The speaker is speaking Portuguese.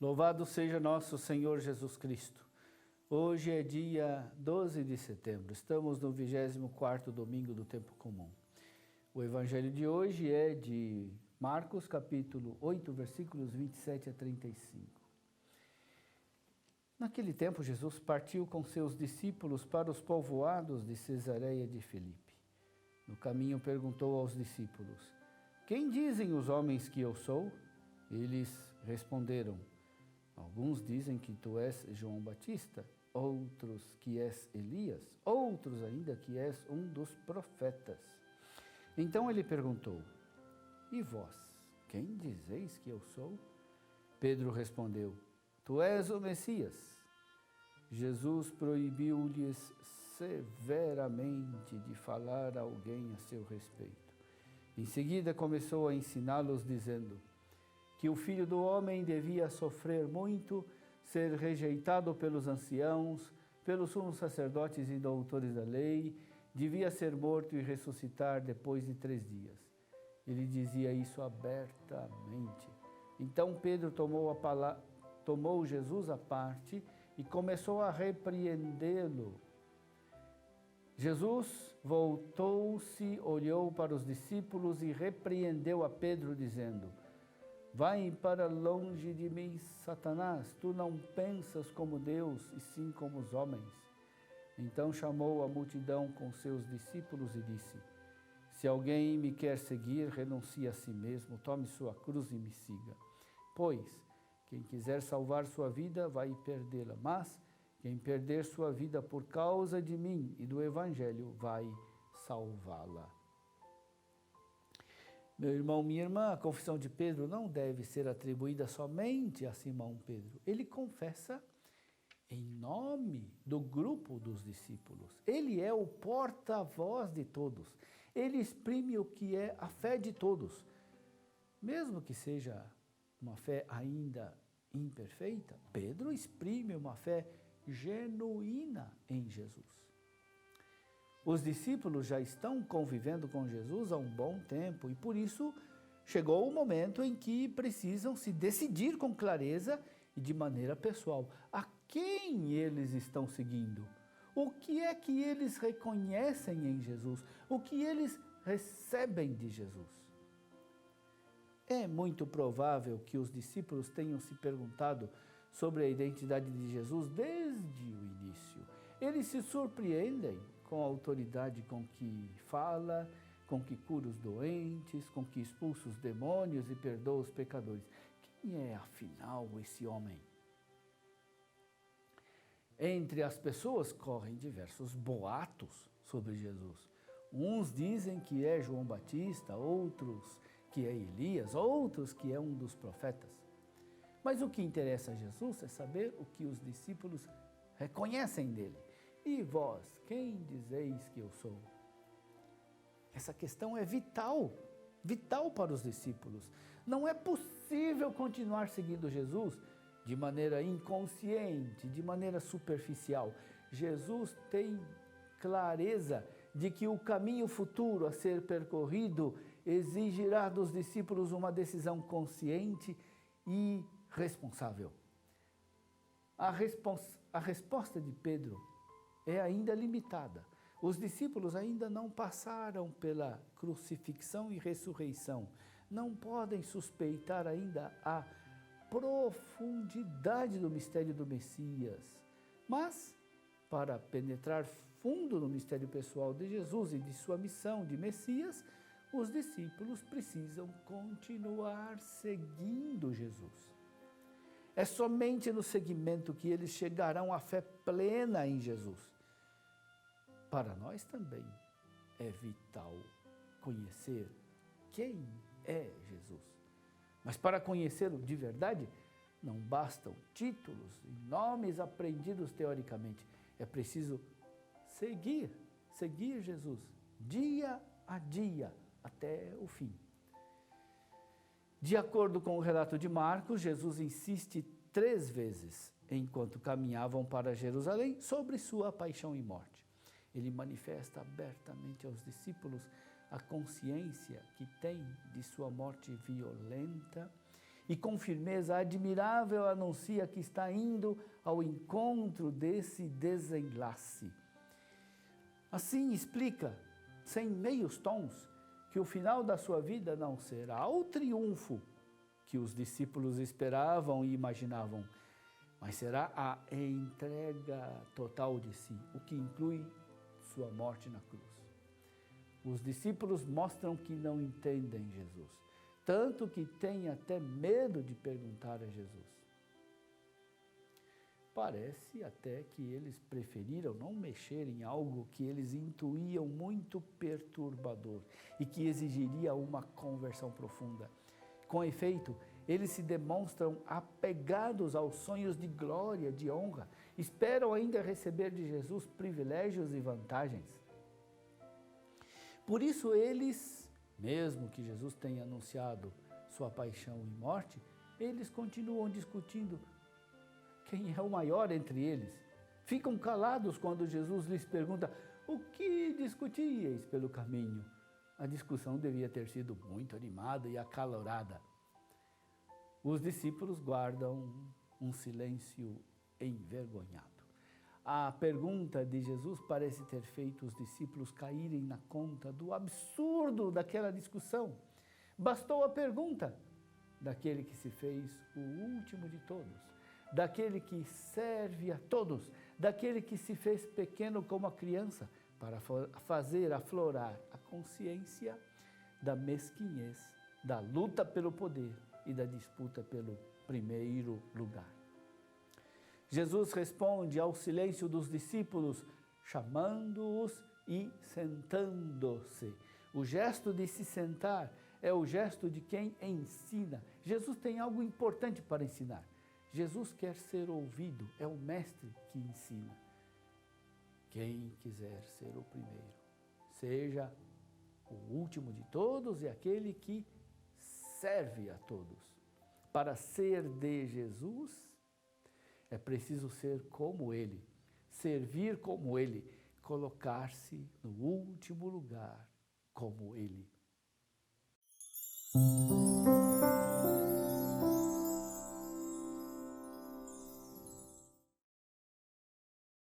Louvado seja nosso Senhor Jesus Cristo. Hoje é dia 12 de setembro, estamos no 24º domingo do tempo comum. O evangelho de hoje é de Marcos, capítulo 8, versículos 27 a 35. Naquele tempo, Jesus partiu com seus discípulos para os povoados de Cesareia de Filipe. No caminho perguntou aos discípulos: "Quem dizem os homens que eu sou?" Eles responderam: "Alguns dizem que tu és João Batista, outros que és Elias, outros ainda que és um dos profetas." Então ele perguntou: "E vós, quem dizeis que eu sou?" Pedro respondeu: "Tu és o Messias." Jesus proibiu-lhes severamente de falar a alguém a seu respeito. Em seguida começou a ensiná-los dizendo que o Filho do Homem devia sofrer muito, ser rejeitado pelos anciãos, pelos sumos sacerdotes e doutores da lei, devia ser morto e ressuscitar depois de 3 dias. Ele dizia isso abertamente. Então Pedro tomou Jesus à parte e começou a repreendê-lo. Jesus voltou-se, olhou para os discípulos e repreendeu a Pedro, dizendo: "Vai para longe de mim, Satanás, tu não pensas como Deus, e sim como os homens." Então chamou a multidão com seus discípulos e disse: "Se alguém me quer seguir, renuncie a si mesmo, tome sua cruz e me siga. Pois quem quiser salvar sua vida vai perdê-la, mas quem perder sua vida por causa de mim e do Evangelho vai salvá-la." Meu irmão, minha irmã, a confissão de Pedro não deve ser atribuída somente a Simão Pedro. Ele confessa em nome do grupo dos discípulos. Ele é o porta-voz de todos. Ele exprime o que é a fé de todos. Mesmo que seja uma fé ainda imperfeita, Pedro exprime uma fé genuína em Jesus. Os discípulos já estão convivendo com Jesus há um bom tempo e por isso chegou o momento em que precisam se decidir com clareza e de maneira pessoal a quem eles estão seguindo. O que é que eles reconhecem em Jesus? O que eles recebem de Jesus? É muito provável que os discípulos tenham se perguntado sobre a identidade de Jesus desde o início. Eles se surpreendem com a autoridade com que fala, com que cura os doentes, com que expulsa os demônios e perdoa os pecadores. Quem é, afinal, esse homem? Entre as pessoas correm diversos boatos sobre Jesus. Uns dizem que é João Batista, outros que é Elias, outros que é um dos profetas. Mas o que interessa a Jesus é saber o que os discípulos reconhecem dele. E vós, quem dizeis que eu sou? Essa questão é vital para os discípulos. Não é possível continuar seguindo Jesus de maneira inconsciente, de maneira superficial. Jesus tem clareza de que o caminho futuro a ser percorrido exigirá dos discípulos uma decisão consciente e responsável. A resposta de Pedro é ainda limitada. Os discípulos ainda não passaram pela crucifixão e ressurreição. Não podem suspeitar ainda a profundidade do mistério do Messias. Mas, para penetrar fundo no mistério pessoal de Jesus e de sua missão de Messias, os discípulos precisam continuar seguindo Jesus. É somente no seguimento que eles chegarão à fé plena em Jesus. Para nós também é vital conhecer quem é Jesus. Mas para conhecê-lo de verdade, não bastam títulos e nomes aprendidos teoricamente. É preciso seguir Jesus dia a dia até o fim. De acordo com o relato de Marcos, Jesus insiste 3 vezes, enquanto caminhavam para Jerusalém, sobre sua paixão e morte. Ele manifesta abertamente aos discípulos a consciência que tem de sua morte violenta e com firmeza admirável anuncia que está indo ao encontro desse desenlace. Assim explica, sem meios tons, que o final da sua vida não será o triunfo que os discípulos esperavam e imaginavam, mas será a entrega total de si, o que inclui sua morte na cruz. Os discípulos mostram que não entendem Jesus, tanto que têm até medo de perguntar a Jesus. Parece até que eles preferiram não mexer em algo que eles intuíam muito perturbador e que exigiria uma conversão profunda. Com efeito, eles se demonstram apegados aos sonhos de glória, de honra, esperam ainda receber de Jesus privilégios e vantagens. Por isso eles, mesmo que Jesus tenha anunciado sua paixão e morte, eles continuam discutindo quem é o maior entre eles. Ficam calados quando Jesus lhes pergunta: o que discutíeis pelo caminho? A discussão devia ter sido muito animada e acalorada. Os discípulos guardam um silêncio envergonhado. A pergunta de Jesus parece ter feito os discípulos caírem na conta do absurdo daquela discussão. Bastou a pergunta daquele que se fez o último de todos, daquele que serve a todos, daquele que se fez pequeno como a criança, para fazer aflorar a consciência da mesquinhez, da luta pelo poder e da disputa pelo primeiro lugar. Jesus responde ao silêncio dos discípulos, chamando-os e sentando-se. O gesto de se sentar é o gesto de quem ensina. Jesus tem algo importante para ensinar. Jesus quer ser ouvido, é o mestre que ensina. Quem quiser ser o primeiro, seja o último de todos e aquele que serve a todos. Para ser de Jesus, é preciso ser como Ele, servir como Ele, colocar-se no último lugar como Ele.